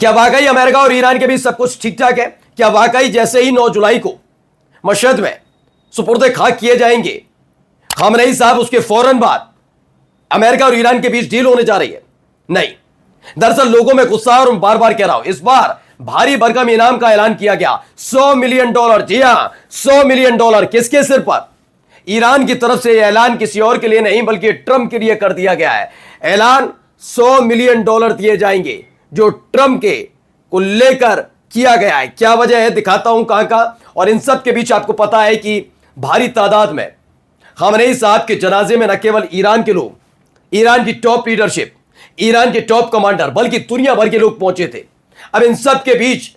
क्या वाकई अमेरिका और ईरान के बीच सब कुछ ठीक ठाक है? क्या वाकई जैसे ही 9 जुलाई को मशहद में सुपुर्द खाक किए जाएंगे खामनेई साहब, उसके फौरन बाद अमेरिका और ईरान के बीच डील होने जा रही है? नहीं, दरअसल लोगों में गुस्सा, और मैं बार बार कह रहा हूं, इस बार भारी भरकम इनाम का ऐलान किया गया। $100 मिलियन। जी हां, $100 मिलियन। किसके सिर पर? ईरान की तरफ से यह ऐलान किसी और के लिए नहीं बल्कि ट्रंप के लिए कर दिया गया है। ऐलान $100 मिलियन दिए जाएंगे जो ट्रंप के को लेकर किया गया है। क्या वजह है, दिखाता हूं कहां का। और इन सब के बीच आपको पता है कि भारी तादाद में खामनेई साहब के जनाजे में न केवल ईरान के लोग, ईरान की टॉप लीडरशिप, ईरान के टॉप कमांडर, बल्कि दुनिया भर के लोग पहुंचे थे। अब इन सब के बीच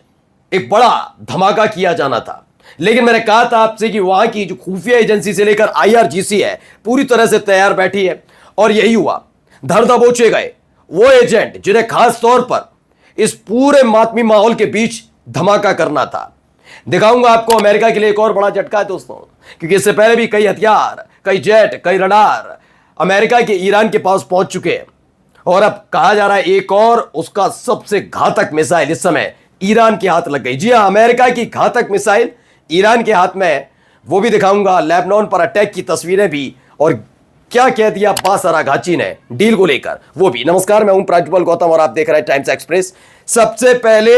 एक बड़ा धमाका किया जाना था, लेकिन मैंने कहा था आपसे कि वहां की जो खुफिया एजेंसी से लेकर IRGC है पूरी तरह से तैयार बैठी है। और यही हुआ, धर दबोचे गए वो एजेंट जिन्हें खास तौर पर इस पूरे मातमी माहौल के बीच धमाका करना था। दिखाऊंगा आपको अमेरिका के लिए एक और बड़ा झटका है दोस्तों, क्योंकि इससे पहले भी कई हथियार, कई जेट, कई रडार अमेरिका के ईरान के पास पहुंच चुके हैं। और अब कहा जा रहा है एक और उसका सबसे घातक मिसाइल इस समय ईरान के हाथ लग गई। जी हां, अमेरिका की घातक मिसाइल ईरान के हाथ में है। वो भी दिखाऊंगा, लेबनान पर अटैक की तस्वीरें भी, और क्या कह दिया बासर आघाची ने डील को लेकर, वो भी। नमस्कार, मैं हूं प्रज्वल गौतम और आप देख रहे हैं टाइम्स एक्सप्रेस। सबसे पहले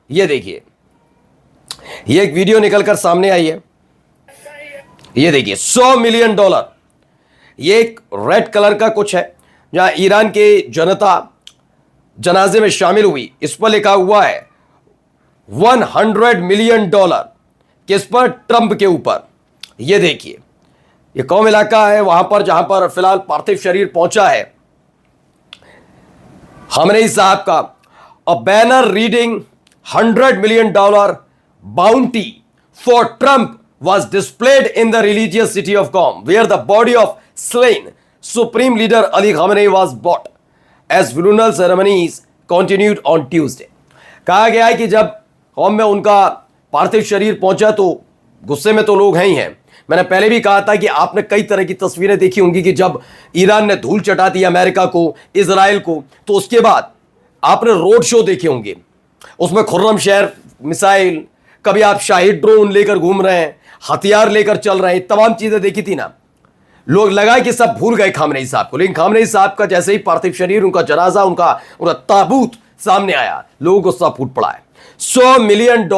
ये देखिए, ये एक वीडियो निकलकर सामने आई है। ये देखिए, $100 मिलियन। ये एक रेड कलर का कुछ है जहां ईरान के जनता जनाजे में शामिल हुई। इस पर लिखा हुआ है $100 मिलियन। किस पर? ट्रंप के ऊपर। ये देखिए, ये कौम इलाका है वहां पर जहां पर फिलहाल पार्थिव शरीर पहुंचा है खामनेई साहब का। A banner reading $100 million bounty for Trump was displayed in the religious city of Qom, where the body of slain Supreme Leader Ali Khamenei was brought as funeral ceremonies continued on Tuesday. कहा गया है कि जब कौम में उनका पार्थिव शरीर पहुंचा तो गुस्से में तो लोग हैं ही हैं। मैंने पहले भी कहा था कि आपने कई तरह की तस्वीरें देखी होंगी कि जब ईरान ने धूल चटा दी अमेरिका को, इजराइल को, तो उसके बाद आपने रोड शो देखे होंगे, उसमें खुर्रम शहर मिसाइल, कभी आप शाही ड्रोन लेकर घूम रहे हैं, हथियार लेकर चल रहे हैं, तमाम चीजें देखी थी ना। लोग लगा कि सब भूल गए खामनेई साहब को, लेकिन खामनेई साहब का जैसे ही पार्थिव शरीर, उनका जनाजा, उनका ताबूत सामने आया, लोगों को गुस्सा फूट पड़ा है। $100 मिलियन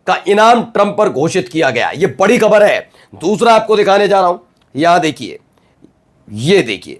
का इनाम ट्रंप पर घोषित किया गया। यह बड़ी खबर है। दूसरा आपको दिखाने जा रहा हूं, यहां देखिए, ये देखिए,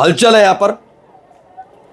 हलचल है यहां पर।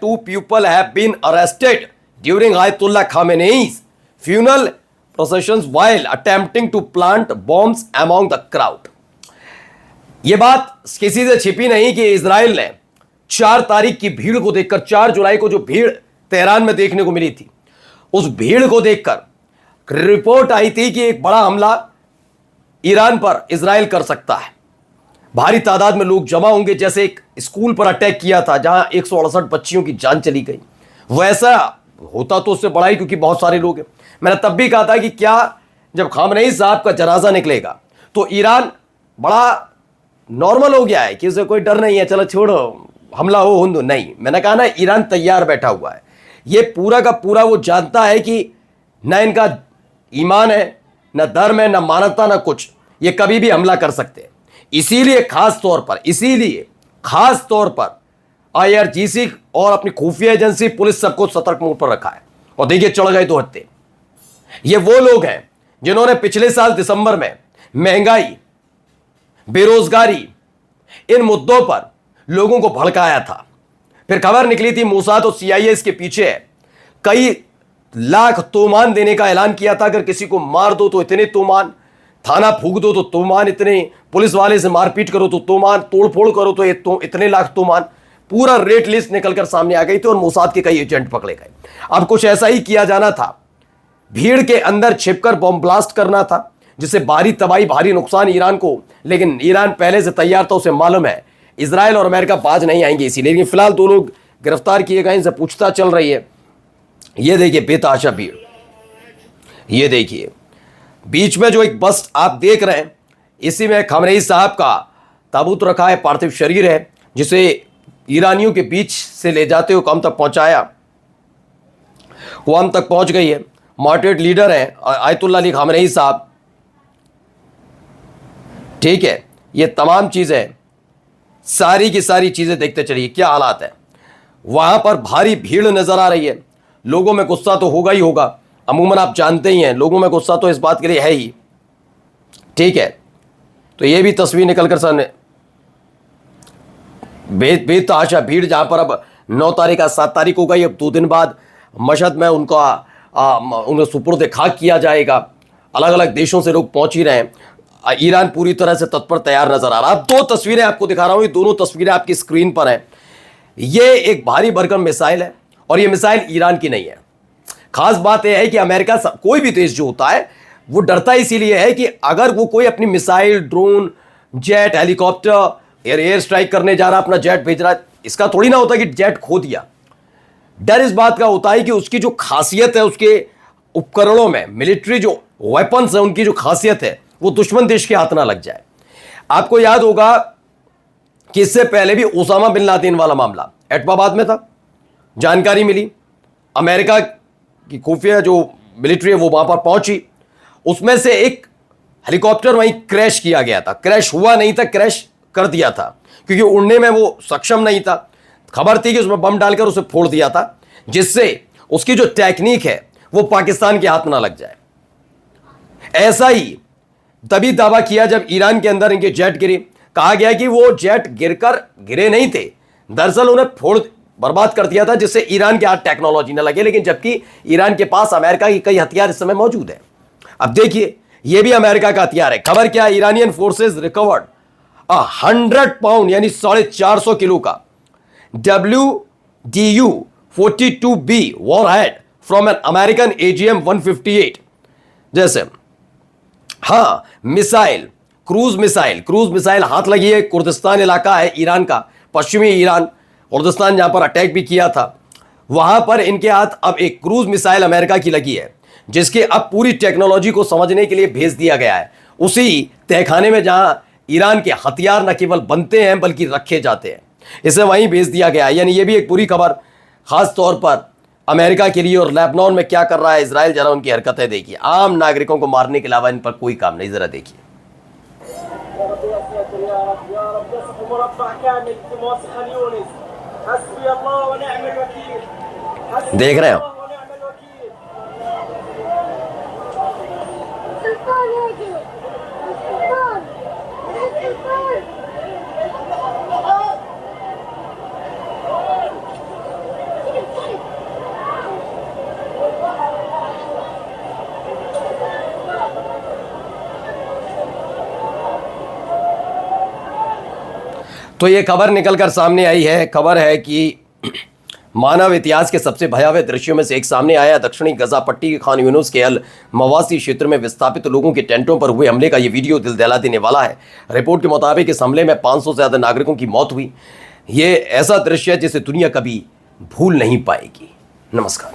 2 people have been arrested during Ayatollah Khamenei's funeral processions while attempting to plant bombs among the crowd. यह बात किसी से छिपी नहीं कि इजराइल ने 4 तारीख की भीड़ को देखकर, 4 जुलाई को जो भीड़ तेहरान में देखने को मिली थी, उस भीड़ को देखकर रिपोर्ट आई थी कि एक बड़ा हमला ईरान पर इजराइल कर सकता है। भारी तादाद में लोग जमा होंगे, जैसे एक स्कूल पर अटैक किया था जहां 168 बच्चियों की जान चली गई, वैसा होता तो उससे बड़ा ही, क्योंकि बहुत सारे लोग हैं। मैंने तब भी कहा था कि क्या जब खामनेई साहब का जनाजा निकलेगा तो ईरान बड़ा नॉर्मल हो गया है कि उसे कोई डर नहीं है, चलो छोड़ो, हमला हो हुंदो। नहीं, मैंने कहा ना, ईरान तैयार बैठा हुआ है। ये पूरा का पूरा वो जानता है कि ना इनका ईमान है, ना धर्म है, ना मानवता, ना कुछ, ये कभी भी हमला कर सकते हैं। इसीलिए खास तौर पर IRGC और अपनी खुफिया एजेंसी, पुलिस, सबको सतर्क मोड पर रखा है। और देखिए, चढ़ गए 2 हत्थे। ये वो लोग हैं जिन्होंने पिछले साल दिसंबर में महंगाई, बेरोजगारी, इन मुद्दों पर लोगों को भड़काया था। फिर खबर निकली थी मोसाद और CIA इसके पीछे है। कई लाख तोमान देने का ऐलान किया था, अगर किसी को मार दो तो इतने तोमान, थाना फूंक दो तो तोमान इतने, पुलिस वाले से मारपीट करो तो तोमान, तोड़फोड़ करो तो इतने लाख तोमान। पूरा रेट लिस्ट निकलकर सामने आ गई थी और मोसाद के कई एजेंट पकड़े गए। अब कुछ ऐसा ही किया जाना था, भीड़ के अंदर छिपकर बॉम्ब ब्लास्ट करना था, जिससे भारी तबाही, भारी नुकसान ईरान को। लेकिन ईरान पहले से तैयार था, उसे मालूम है इजराइल और अमेरिका बाज नहीं आएंगे इसीलिए। लेकिन फिलहाल 2 लोग गिरफ्तार किए गए, इनसे पूछताछ चल रही है। ये देखिए बेतहाशा भीड़, ये देखिए बीच में जो एक बस आप देख रहे हैं, इसी में खमनेई साहब का ताबूत रखा है, पार्थिव शरीर है, जिसे ईरानियों के बीच से ले जाते हुए कम तक पहुंचाया। वो हम तक पहुंच गई है। मॉडरेट लीडर है आयतुल्लाह अली खमनेई साहब, ठीक है। ये तमाम चीजें, सारी की सारी चीजें देखते चलिए क्या हालात है। वहां पर भारी भीड़ नजर आ रही है, लोगों में गुस्सा तो होगा ही होगा। अमूमन आप जानते ही हैं, लोगों में गुस्सा तो इस बात के लिए है ही, ठीक है। तो ये भी तस्वीर निकलकर सामने, बेतहाशा भीड़, जहां पर अब 9 तारीख का 7 तारीख हो गई। अब 2 दिन बाद मशहद में उन्हें सुपुर्द खाक किया जाएगा। अलग अलग देशों से लोग पहुंच ही रहे हैं। ईरान पूरी तरह से तत्पर तैयार नजर आ रहा है। अब 2 तस्वीरें आपको दिखा रहा हूं, ये दोनों तस्वीरें आपकी स्क्रीन पर हैं। ये एक भारी भरकम मिसाइल है और ये मिसाइल ईरान की नहीं है। खास बात यह है कि अमेरिका, कोई भी देश जो होता है वो डरता इसीलिए है कि अगर वो कोई अपनी missile, drone, jet, helicopter, air strike करने जा रहा, अपना जेट भेज रहा है, इसका थोड़ी ना होता कि जेट खो दिया। डर इस बात का होता है कि उसकी जो खासियत है, उसके उपकरणों में, मिलिट्री जो वेपन्स है, उनकी जो खासियत है, वो दुश्मन देश के हाथ ना लग जाए। आपको याद होगा कि इससे पहले भी ओसामा बिन लादेन वाला मामला एटमाबाद में था। जानकारी मिली, अमेरिका की खुफिया जो मिलिट्री है वो वहां पर पहुंची, उसमें से एक हेलीकॉप्टर वहीं क्रैश किया गया था। क्रैश हुआ नहीं था, क्रैश कर दिया था, क्योंकि उड़ने में वो सक्षम नहीं था। खबर थी कि उसमें बम डालकर उसे फोड़ दिया था, जिससे उसकी जो टेक्निक है वो पाकिस्तान के हाथ में ना लग जाए। ऐसा ही तभी दावा किया जब ईरान के अंदर इनके जेट गिरे। कहा गया कि वो जेट गिरे नहीं थे, दरअसल उन्हें फोड़ बर्बाद कर दिया था, जिससे ईरान के हाथ टेक्नोलॉजी न लगे। लेकिन जबकि ईरान के पास अमेरिका की कई हथियार इस समय मौजूद है। अब देखिए, यह भी अमेरिका का हथियार है। खबर क्या है, ईरानियन फोर्सेज रिकवर्ड 100 पाउंड यानी 450 किलो का WDU-42B warhead from an American AGM-158। जैसे हाँ, मिसाइल, क्रूज मिसाइल हाथ लगी है। कुर्दिस्तान इलाका है ईरान का, पश्चिमी ईरान, कुर्दिस्तान, जहां पर अटैक भी किया था, वहां पर इनके हाथ अब एक क्रूज मिसाइल अमेरिका की लगी है, जिसके अब पूरी टेक्नोलॉजी को समझने के लिए भेज दिया गया है उसी तहखाने में जहां ईरान के हथियार न केवल बनते हैं बल्कि रखे जाते हैं। इसे वहीं भेज दिया गया है। यानी ये भी एक बुरी खबर, खास तौर पर अमेरिका के लिए। और लेबनान में क्या कर रहा है इजराइल, जरा उनकी हरकतें देखिए। आम नागरिकों को मारने के अलावा इन पर कोई काम नहीं, जरा देखिए। देख रहे हो, तो ये खबर निकलकर सामने आई है। खबर है कि मानव इतिहास के सबसे भयावह दृश्यों में से एक सामने आया। दक्षिणी गजा पट्टी के खान यूनुस के अल मवासी क्षेत्र में विस्थापित लोगों के टेंटों पर हुए हमले का ये वीडियो दिल दहला देने वाला है। रिपोर्ट के मुताबिक इस हमले में 500 से ज़्यादा नागरिकों की मौत हुई। ये ऐसा दृश्य है जिसे दुनिया कभी भूल नहीं पाएगी। नमस्कार।